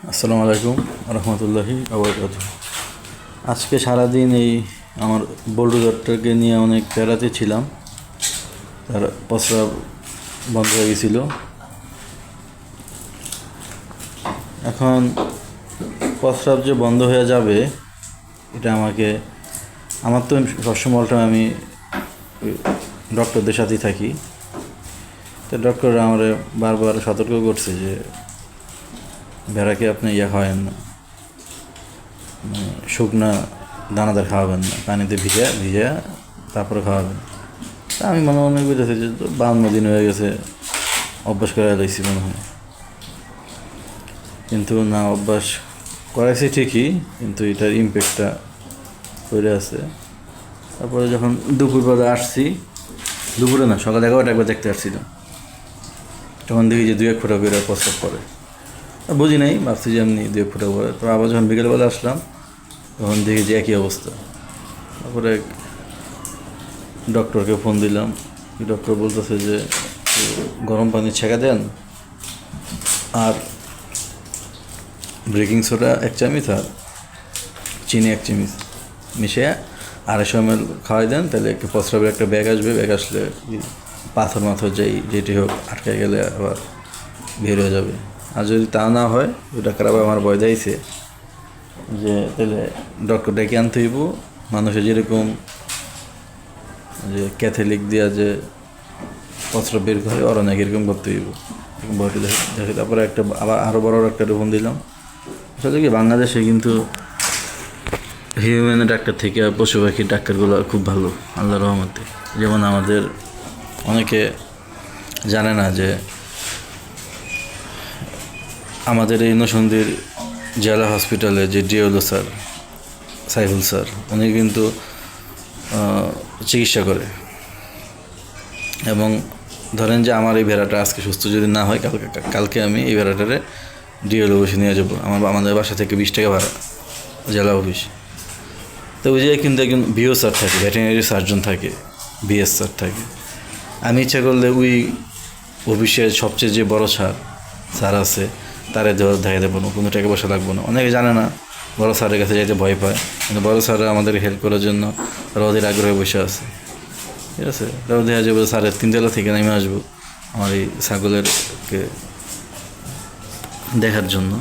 আসসালামু আলাইকুম রহমতুল্লাহি আবরাকাতুহু। আজকে সারাদিন এই আমার বল্টু ডক্টরকে নিয়ে অনেক প্যারাতে ছিলাম। তার প্রস্রাব বন্ধ হয়ে গেছিল। এখন প্রস্রাব যে বন্ধ হয়ে যাবে এটা আমার তো সবসময় আমি ডক্টরদের সাথেই থাকি। তো ডক্টররা আমার বারবার সতর্ক করছে যে ভেড়াকে আপনি খাওয়াবেন না, শুকনা দানাদার খাওয়াবেন না, পানিতে ভিজা তারপরে খাওয়াবেন। তা আমি মনে মনে বুঝেছি যে 52 দিন হয়ে গেছে, অভ্যাস করে লাইছি মনে হয়। কিন্তু না, অভ্যাস করাইছি ঠিকই, কিন্তু এটার ইম্প্যাক্টটা পড়ে আছে। তারপরে যখন দুপুরবেলা আসছি, দুপুরে না সকাল 11টা একবার দেখতে আসছিলাম, তখন দেখি যে 2-1 ফোঁটা করে প্রস্রাব করে। বুঝি নাই, ভাবছি যে এমনি 2-1 ফোঁটা করে। তো আবার যখন বিকেলবেলা আসলাম তখন দেখি যে একই অবস্থা। তারপরে ডক্টরকে ফোন দিলাম। ডক্টর বলতেছে যে গরম পানি ছেঁকা দেন আর বেকিং সোডা 1 চামচ আর চিনি 1 চামচ মিশিয়ে 250 ml খাওয়াই দেন, তাহলে একটু প্রস্রাবের একটা ব্যাগ আসবে। ব্যাগ আসলে পাথর যেটি হোক আটকে গেলে আবার বের হয়ে যাবে। আর যদি তা না হয়, ওই ডাক্তার আবার আমার ভয় দিয়েছে যে তাহলে ডক্টর ডেকে আনতে হইব। মানুষের যেরকম যে ক্যাথলিক দিয়া যে প্রস্রাব বের করে, ওরা নাকি এরকম করতে হইব, এরকম ভয়টি দেখে। তারপরে আরও বড় একটা ফোন দিলাম। আসলে কি, বাংলাদেশে কিন্তু হিউম্যান ডাক্তার থেকে পশু পাখির ডাক্তারগুলো খুব ভালো, আল্লাহর রহমতে। যেমন আমাদের অনেকে জানে না যে আমাদের এই নরসিংদীর জেলা হসপিটালে যে ডিওলো স্যার, সাইফুল স্যার, উনি কিন্তু চিকিৎসা করে। এবং ধরেন যে আমার এই ভেড়াটা আজকে সুস্থ যদি না হয়, কালকে আমি এই ভেড়াটারে ডিওলো অফিসে নিয়ে যাবো। আমাদের বাসা থেকে 20 টাকা ভাড়া, জেলা অফিস। তো ওই জায়গায় কিন্তু একজন বিও স্যার থাকে, ভেটেরিনারি সার্জন থাকে, বিএস স্যার থাকে। আমি ইচ্ছা করলে ওই অফিসের সবচেয়ে যে বড় স্যার আছে, তারে দেখাতে পারবো, কোনো টাকা পয়সা লাগবো না। অনেকে জানে না, বড় স্যারের কাছে যাইতে ভয় পায়, কিন্তু বড় স্যাররা আমাদের হেল্প করার জন্য রোদের আগ্রহে বসে আছে। ঠিক আছে, তারপর দেখা যাবে স্যারের 3 তলা থেকে নেমে আসবো আমার এই ছাগলেরকে দেখার জন্য।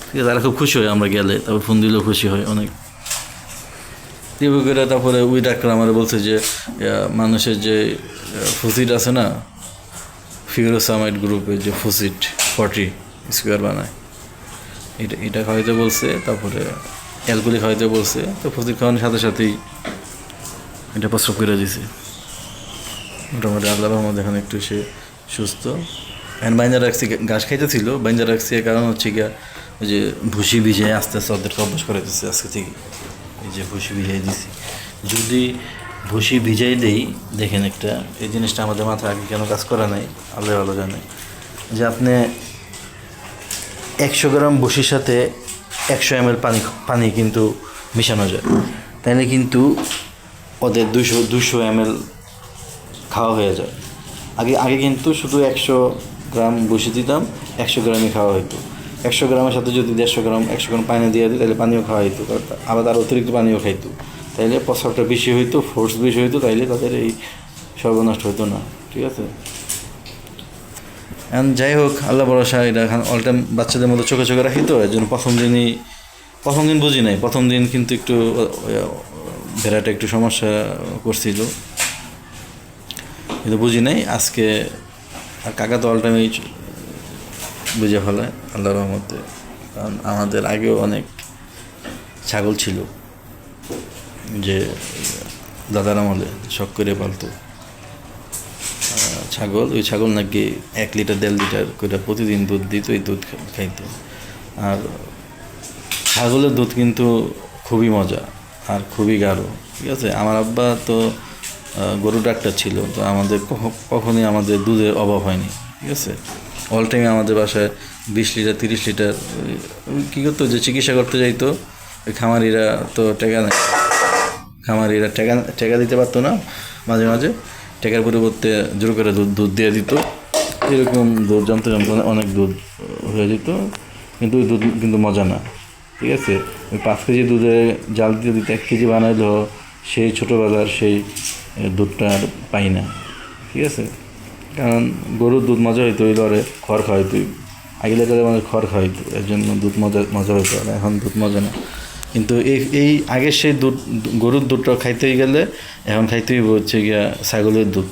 ঠিক আছে, তারা খুব খুশি হয় আমরা গেলে, তারপর ফোন দিলেও খুশি হয় অনেক। করে তারপরে ওই ডাক্তার আমার বলছে যে মানুষের যে ফুসিড আছে না, ফিউরোসামাইড গ্রুপের যে ফুসিড 40 স্কোয়ার বানায়, এটা খাওয়াইতে বলছে। তারপরে অ্যালকোহল খাওয়াইতে বলছে। তো ফুসিড খাওয়ানোর সাথে সাথেই এটা প্রস্রাব করে দিছে। মোটামুটি আল্লাহর রহমতে এখন একটু সে সুস্থ। এখন বাইন্দা রাখছি, ঘাস খাইতেছিল, বাইন্দা রাখছি। কারণ হচ্ছে গিয়া ওই যে ভুসি ভিজিয়ে আস্তে আস্তে ওদেরকে অভ্যাস করে দিচ্ছে আজকে থেকে। এই যে ভুসি ভিজাই দিছি, যদি ভুসি ভিজাই দেই, দেখেন একটা এই জিনিসটা আমাদের মাথায় আগে কেন কাজ করা নাই আল্লাহ ভালো জানে, যে আপনি 100 গ্রাম ভুসির সাথে 100 ml পানি কিন্তু মিশানো যায়, তাইলে কিন্তু ওদের 200 ml খাওয়া হয়ে যায়। আগে কিন্তু শুধু 100 গ্রাম ভুসি দিতাম, 100 গ্রামই খাওয়া হইতো। 100 গ্রামের সাথে যদি 150 গ্রাম 100 গ্রাম পানি দিয়ে দিই, তাহলে পানিও খাওয়া হইতো, আবার তার অতিরিক্ত পানিও খাইতো। তাইলে প্রস্রাবটা বেশি হইতো, ফোর্স বেশি হইতো, তাইলে তাদের এই সর্বনষ্ট হইতো না। ঠিক আছে, এখন যাই হোক, আল্লাহ ভরসা। এটা এখন অল টাইম বাচ্চাদের মতো চোখে চোখে রাখি, তো এর জন্য প্রথম দিন বুঝি নাই। প্রথম দিন কিন্তু একটু ভেড়াটা একটু সমস্যা করছিল, কিন্তু বুঝি নাই। আজকে আর কাকা তো অল টাইমই বুঝে ফেলায় আল্লাহ রহমতে। কারণ আমাদের আগেও অনেক ছাগল ছিল, যে দাদার আমলে শখ করে পালতো ছাগল। ওই ছাগল নাকি 1 লিটার 1.5 লিটার করে প্রতিদিন দুধ দিত, এই দুধ খাইতো। আর ছাগলের দুধ কিন্তু খুবই মজা আর খুবই গাঢ়। ঠিক আছে, আমার আব্বা তো গরু ডাক্তার ছিল, তো আমাদের কখনোই আমাদের দুধের অভাব হয়নি। ঠিক আছে, অল টাইমে আমাদের বাসায় 20 লিটার 30 লিটার। কী করতো, যে চিকিৎসা করতে যাইতো, ওই খামারিরা তো টাকা দিতে পারতো না, মাঝে মাঝে টাকার পরিবর্তে জোর করে দুধ দিয়ে দিত। এরকম দুধ জমতে অনেক দুধ হয়ে যেত। কিন্তু ওই দুধ কিন্তু মজা না, ঠিক আছে। ওই 5 কেজি দুধে জাল দিয়ে দিতে 1 কেজি বানাইলেও সেই ছোটোবেলার সেই দুধটা আর পাই না, ঠিক আছে। কারণ গরুর দুধ মজা হইতো ওই লড়ে খড় খাওয়াইতো, আগেকার মানে খড় খাওয়াইতো, এর জন্য দুধ মজা হইতো, আর এখন দুধ মজা না। কিন্তু এই আগের সেই দুধ, গরুর দুধটা খাইতেই গেলে এখন খাইতেই হচ্ছে গিয়া ছাগলের দুধ।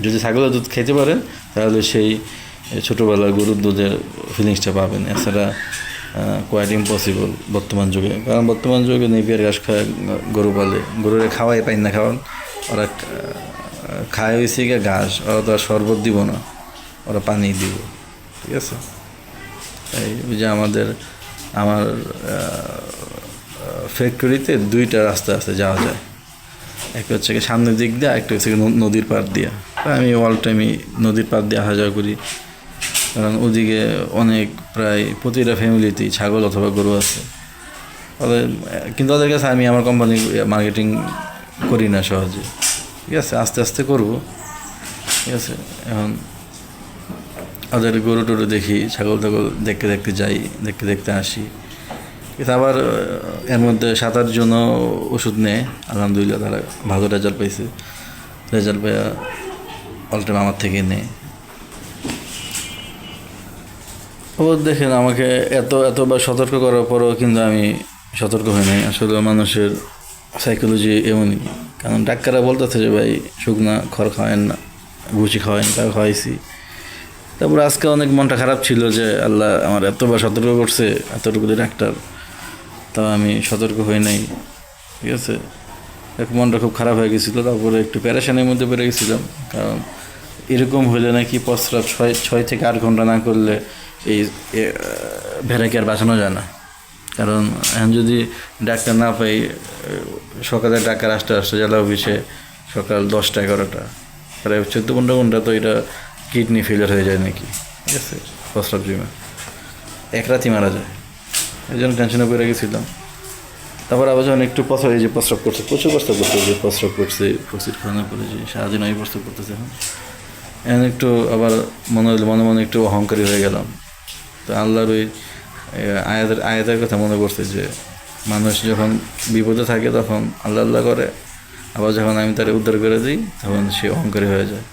যদি ছাগলের দুধ খাইতে পারেন তাহলে সেই ছোটোবেলার গরুর দুধের ফিলিংসটা পাবেন, এছাড়া কোয়াইট ইম্পসিবল বর্তমান যুগে। কারণ বর্তমান যুগে নেপিয়ার ঘাস খায় গরু পালে, গরুরে খাওয়াই পাই না, খাওয়ান ওরা খায় হয়েছে গিয়ে ঘাস, ওরা তো আর শরবত দিব না, ওরা পানি দিব, ঠিক আছে। এই যে আমার ফ্যাক্টরিতে 2টা রাস্তা আছে যাওয়া যায়, একটা হচ্ছে কি সামনের দিক দিয়ে, একটা হচ্ছে নদীর পাড় দিয়ে। আমি অল টাইমই নদীর পাড় দিয়ে আসা যাওয়া করি, কারণ ওদিকে অনেক প্রায় প্রতিটা ফ্যামিলিতেই ছাগল অথবা গরু আছে। কিন্তু ওদের কাছে আমি আমার কোম্পানি মার্কেটিং করি না সহজে, ঠিক আছে, আস্তে আস্তে করবো, ঠিক আছে। এখন ওদের গরু টরু দেখি, ছাগল দেখতে দেখতে যাই, দেখতে দেখতে আসি। কিন্তু আবার এর মধ্যে 7-8 জন ওষুধ নেয়, আলহামদুলিল্লাহ তারা ভালো রেজাল্ট পাইছে, রেজাল্ট পাইয়া অল্টাইম আমার থেকে নেয়। ও দেখেন আমাকে এতবার সতর্ক করার পরও কিন্তু আমি সতর্ক হই নাই। আসলে মানুষের সাইকোলজি এমনই, কারণ ডাক্তাররা বলতেছে যে ভাই শুকনা খড় খাওয়ায়েন না, ভুসি খাওয়ায়েন, তাও খাওয়াইছি। তারপর আজকে অনেক মনটা খারাপ ছিল যে আল্লাহ আমার এতবার সতর্ক করছে, এতটুকু ডাক্তার, তাও আমি সতর্ক হই নাই, ঠিক আছে। মনটা খুব খারাপ হয়ে গেছিলো, তারপরে একটু প্যারেশানের মধ্যে পড়ে গেছিলাম। কারণ এরকম হলে নাকি প্রস্রাব 6 থেকে 8 ঘন্টা না করলে এই ভেড়াকে আর বাঁচানো যায় না। কারণ এখন যদি ডাক্তার না পাই, সকালে ডাক্তার আসতে জেলা অফিসে সকাল 10টা-11টা, প্রায় 14-15 ঘন্টা, তো এটা কিডনি ফেলিয়ার হয়ে যায় নাকি, ঠিক আছে, প্রস্রাব জমে 1 রাতই মারা যায়। এই জন্য টেনশনে পড়ে গেছিলাম। তারপর আবার যখন একটু প্রস্রাব করছে, প্রচুর প্রস্রাব করছে প্রস্তুত খাওয়ানোর পরে, যে সারাদিন ওই প্রস্রাব করতেছে। এখন একটু আবার মনে একটু অহংকারী হয়ে গেলাম। তো আল্লাহর ওই আয়াতের কথা মনে পড়ছে যে মানুষ যখন বিপদে থাকে তখন আল্লাহ করে, আবার যখন আমি তার উদ্ধার করে দিই তখন সে অহংকারী হয়ে যায়।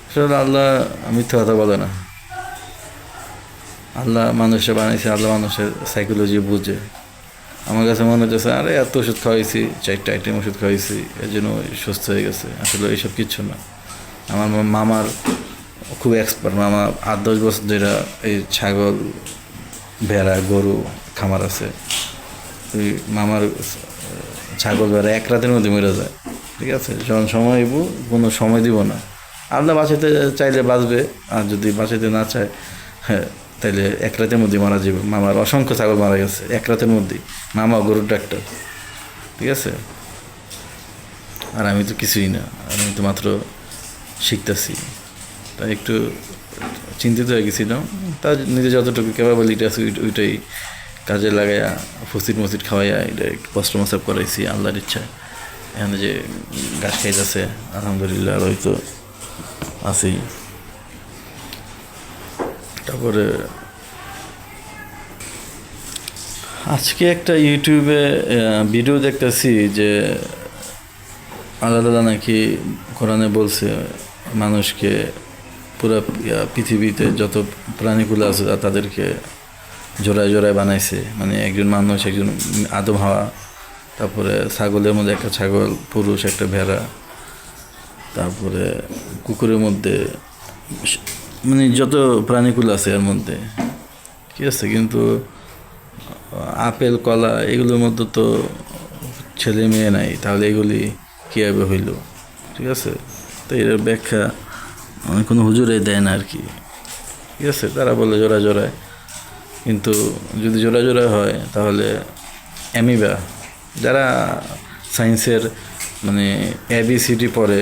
আসলে আল্লাহ মিথ্যা কথা বলে না, আল্লাহ মানুষে বানাইছে, আল্লাহ মানুষের সাইকোলজি বুঝে। আমার কাছে মনে হচ্ছে আরে এত ওষুধ খাওয়াইছি, 4টা আইটেম ওষুধ খাওয়াইছি, এর জন্য সুস্থ হয়ে গেছে। আসলে এইসব কিচ্ছু না। আমার মামার খুব এক্সপার্ট, মামা 8-10 বছর ধরে এই ছাগল, ভেড়া, গরু খামার আছে। ওই মামার ছাগল ভেড়া 1 রাতের মধ্যে মরে যায়, ঠিক আছে। যখন সময় হইব কোনো সময় দিব না। আল্লাহ বাঁচাইতে চাইলে বাঁচবে, আর যদি বাঁচাইতে না চায়, হ্যাঁ, তাইলে 1 রাতের মধ্যে মারা যাবে। মামার অসংখ্য ছাগল মারা গেছে 1 রাতের মধ্যেই, মামা গরুর ডাক্তার, ঠিক আছে। আর আমি তো কিছুই না, আমি তো মাত্র শিখতেছি, তাই একটু চিন্তিত হয়ে গেছিলাম। তার নিজে যতটুকু ক্যাপাবিলিটি আছে ওইটাই কাজে লাগাইয়া মসজিদ খাওয়াইয়া এটা একটু কষ্ট মশাব করাইছি আল্লাহর ইচ্ছা। এখানে যে গাছ খাইতেছে আলহামদুলিল্লাহ, আর হয়তো আছেই। তারপরে আজকে একটা ইউটিউবে ভিডিও দেখতেছি যে আল্লাহ নাকি কোরআনে বলছে মানুষকে পুরো পৃথিবীতে যত প্রাণীগুলো আছে তাদেরকে জোড়ায় বানাইছে। মানে একজন মানুষ, একজন আদম হাওয়া, তারপরে ছাগলের মধ্যে একটা ছাগল পুরুষ, একটা ভেড়া, তারপরে কুকুরের মধ্যে, মানে যত প্রাণীগুলো আছে এর মধ্যে, ঠিক আছে। কিন্তু আপেল, কলা এগুলোর মধ্যে তো ছেলে মেয়ে নাই, তাহলে এগুলি কীভাবে হইল, ঠিক আছে। তো এর ব্যাখ্যা কোনো হুজুরে দেয় না আর কি, ঠিক আছে। তারা বলে জোড়ায়, কিন্তু যদি জোড়ায় হয় তাহলে অ্যামিবা, যারা সায়েন্সের মানে ABCD পড়ে,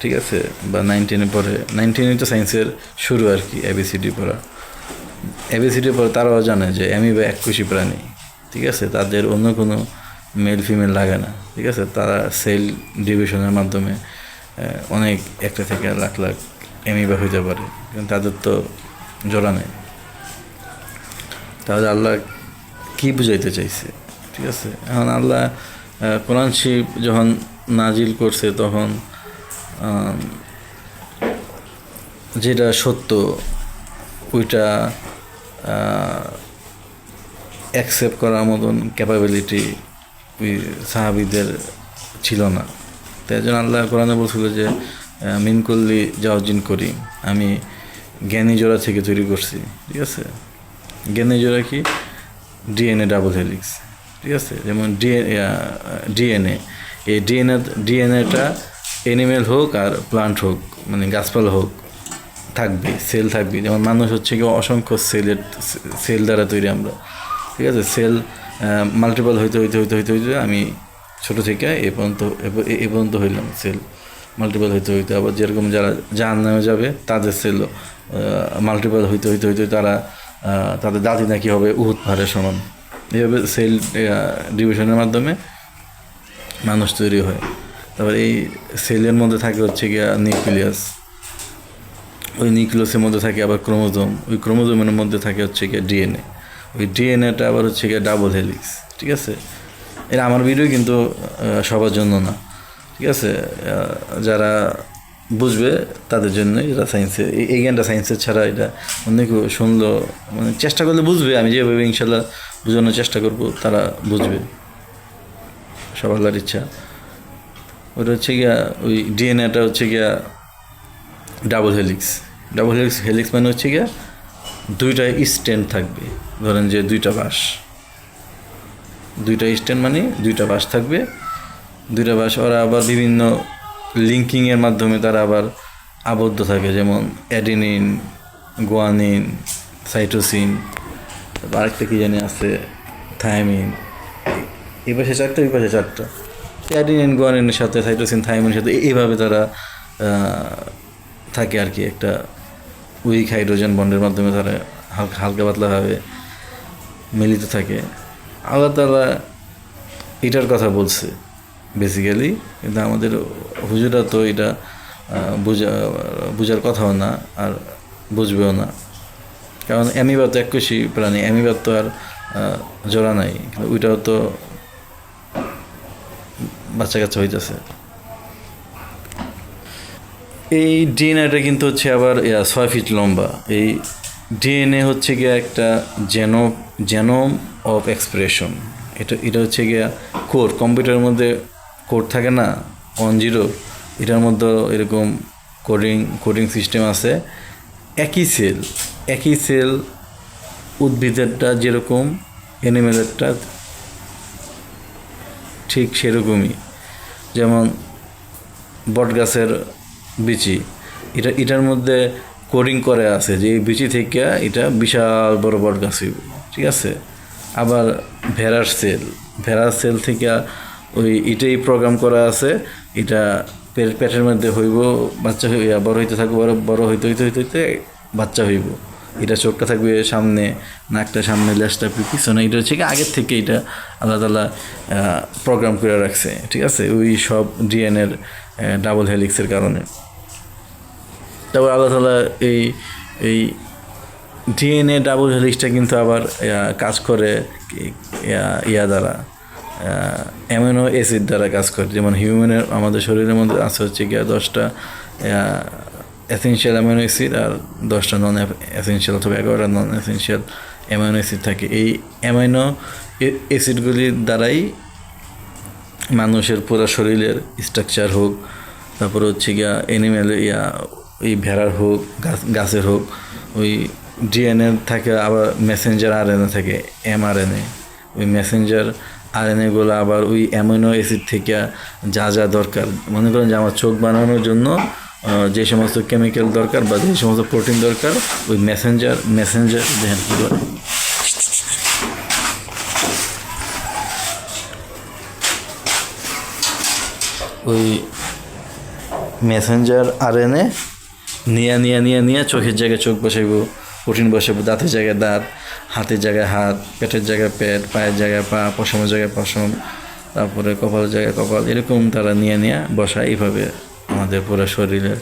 ঠিক আছে, বা 9-10 পড়ে, 9-10 তো সায়েন্সের শুরু আর কি, ABCD পড়া। ABCD পড়ে তারাও জানে যে অ্যামিবা এককোষী প্রাণী, ঠিক আছে। তাদের অন্য কোনো মেল ফিমেল লাগে না, ঠিক আছে। তারা সেল ডিভিশনের মাধ্যমে অনেক একটা থেকে লাখ অ্যামিবা হইতে পারে, কিন্তু তাদের তো জোড়া নেই। তাহলে আল্লাহ কি বুঝাইতে চাইছে? ঠিক আছে, এখন আল্লাহ কোরআন শরীফ যখন নাজিল করছে তখন যেটা সত্য ওইটা অ্যাকসেপ্ট করার মতন ক্যাপাবিলিটি ওই সাহাবিদের ছিল না। তাই জন্য আল্লাহ কোরআনে বলছিল যে মিনকুল্লি জাওজিন করি, আমি জ্ঞানী জোড়া থেকে তৈরি করছি। ঠিক আছে, জ্ঞানী জোড়া কি? DNA double helix. ঠিক আছে, যেমন ডিএনএ, এই ডিএনএটা অ্যানিমেল হোক আর প্লান্ট হোক, মানে গাছপালা হোক, থাকবে, সেল থাকবে। যেমন মানুষ হচ্ছে কি অসংখ্য সেল দ্বারা তৈরি আমরা। ঠিক আছে, সেল মাল্টিপল হইতে আমি ছোটো থেকে এ পর্যন্ত হইলাম, সেল মাল্টিপল হইতে আবার যেরকম যারা জাহান্নামে যাবে তাদের সেলও মাল্টিপল হইতে তারা তাদের দাঁতি নাকি হবে উহুদ পাহাড়ের সমান। এইভাবে সেল ডিভিশনের মাধ্যমে মানুষ তৈরি হয়। তারপর এই সেলের মধ্যে থাকে হচ্ছে গিয়া নিউক্লিয়াস, ওই নিউক্লিয়াসের মধ্যে থাকে আবার ক্রোমোজোম, ওই ক্রোমোজোমের মধ্যে থাকে হচ্ছে গিয়া ডিএনএ, ওই ডিএনএটা আবার হচ্ছে গিয়া ডাবল হেলিক্স। ঠিক আছে, এটা আমার ভিডিও কিন্তু সবার জন্য না। ঠিক আছে, যারা বুঝবে তাদের জন্য এটা সায়েন্সে, এই জ্ঞানটা সায়েন্সের ছাড়া এটা অনেক শুনলো, মানে চেষ্টা করলে বুঝবে। আমি যেভাবে ইনশাল্লাহ বোঝানোর চেষ্টা করব তারা বুঝবে, সবার ইচ্ছা। ওটা হচ্ছে গিয়া ওই ডিএনএটা হচ্ছে গিয়া ডাবল হেলিক্স হেলিক্স মানে হচ্ছে গিয়া দুইটা স্ট্যান্ড থাকবে। ধরেন যে দুইটা স্ট্যান্ড মানে দুইটা বাস থাকবে, দুইটা বাস। ওরা আবার বিভিন্ন লিঙ্কিংয়ের মাধ্যমে তারা আবার আবদ্ধ থাকে, যেমন অ্যাডিনিন, গুয়ানিন, সাইটোসিন, আরেকটা কি জানি আছে থায়ামিন। এই পাশে চারটা, ওই পাশে চারটা, অ্যাডিনিন গুয়ানিনের সাথে সাইটোসিন থায়ামিনের সাথে এইভাবে তারা থাকে আর কি, একটা উইক হাইড্রোজেন বন্ডের মাধ্যমে তারা হালকা পাতলাভাবে মিলিত থাকে। আল্লাহ তাআলা এটার কথা বলছে বেসিক্যালি, কিন্তু আমাদের হুজুরা তো এটা বোঝার কথাও না আর বুঝবেও না, কারণ অ্যামিবা তো এককোষী প্রাণী, অ্যামিবার তো আর জোড়া নাই, কিন্তু ওইটাও তো বাচ্চা কাচ্চা হইতেছে। এই ডিএনএটা কিন্তু হচ্ছে আবার 6 ফিট লম্বা। এই ডিএনএ হচ্ছে গিয়া একটা জেনোম অফ এক্সপ্রেশন। এটা হচ্ছে গিয়া কোর, কম্পিউটারের মধ্যে কোড থাকে না 10, এটার মধ্যে এরকম কোডিং সিস্টেম আছে। একই সেল উদ্ভিদেরটা যেরকম, অ্যানিমেলেরটা ঠিক সেরকমই। যেমন বটগাছের বিচি, এটার মধ্যে কোডিং করে আছে যে এই বিচি থেকে এটা বিশাল বড় বটগাছ হইব। ঠিক আছে, আবার ভেড়ার সেল থেকে ওই এটাই প্রোগ্রাম করা আছে, এটা পেটের মধ্যে হইব, বাচ্চা বড় হইতে থাকবে, বড় হইতে বাচ্চা হইব। এটা চোখটা থাকবে সামনে, নাকটা সামনে, লেজটা পিছনে। এটা হচ্ছে কি আগের থেকে এটা আল্লাহ তাআলা প্রোগ্রাম করে রাখছে। ঠিক আছে, ওই সব ডিএনএর ডাবল হেলিক্সের কারণে। তারপর আল্লাহ তাআলা এই ডিএনএ ডাবল হেলিক্সটা কিন্তু আবার কাজ করে দ্বারা, অ্যামিনো অ্যাসিড দ্বারা কাজ করে। যেমন হিউম্যানের, আমাদের শরীরের মধ্যে আছে হচ্ছে গিয়া 10টা এসেনশিয়াল অ্যামিনো অ্যাসিড আর 10টা নন এসেনশিয়াল অথবা 11টা নন এসেনশিয়াল অ্যামিনো অ্যাসিড থাকে। এই অ্যামিনো অ্যাসিডগুলির দ্বারাই মানুষের পুরো শরীরের স্ট্রাকচার হোক, তারপর হচ্ছে গিয়া অ্যানিম্যাল ওই ভেড়ার হোক, গাছের হোক, ওই ডিএনএ থাকে। আবার মেসেঞ্জার আরএনএ থাকে, এমআরএনএ। ওই মেসেঞ্জার আরএনএগুলো আবার ওই অ্যামিনো অ্যাসিড থেকে যা দরকার, মনে করেন যে আমার চোখ বানানোর জন্য যে সমস্ত কেমিক্যাল দরকার বা যে সমস্ত প্রোটিন দরকার, ওই মেসেঞ্জার দেখেন কী করে, ওই মেসেঞ্জার আরএনএ নিয়ে চোখের জায়গায় চোখ বসাইব, প্রোটিন বসাবো, দাঁতের জায়গায় দাঁত, হাতের জায়গায় হাত, পেটের জায়গায় পেট, পায়ের জায়গায় পা, পশমের জায়গায় পশম, তারপরে কপালের জায়গায় কপাল, এরকম তারা নিয়ে বসায়। এইভাবে আমাদের পুরো শরীরের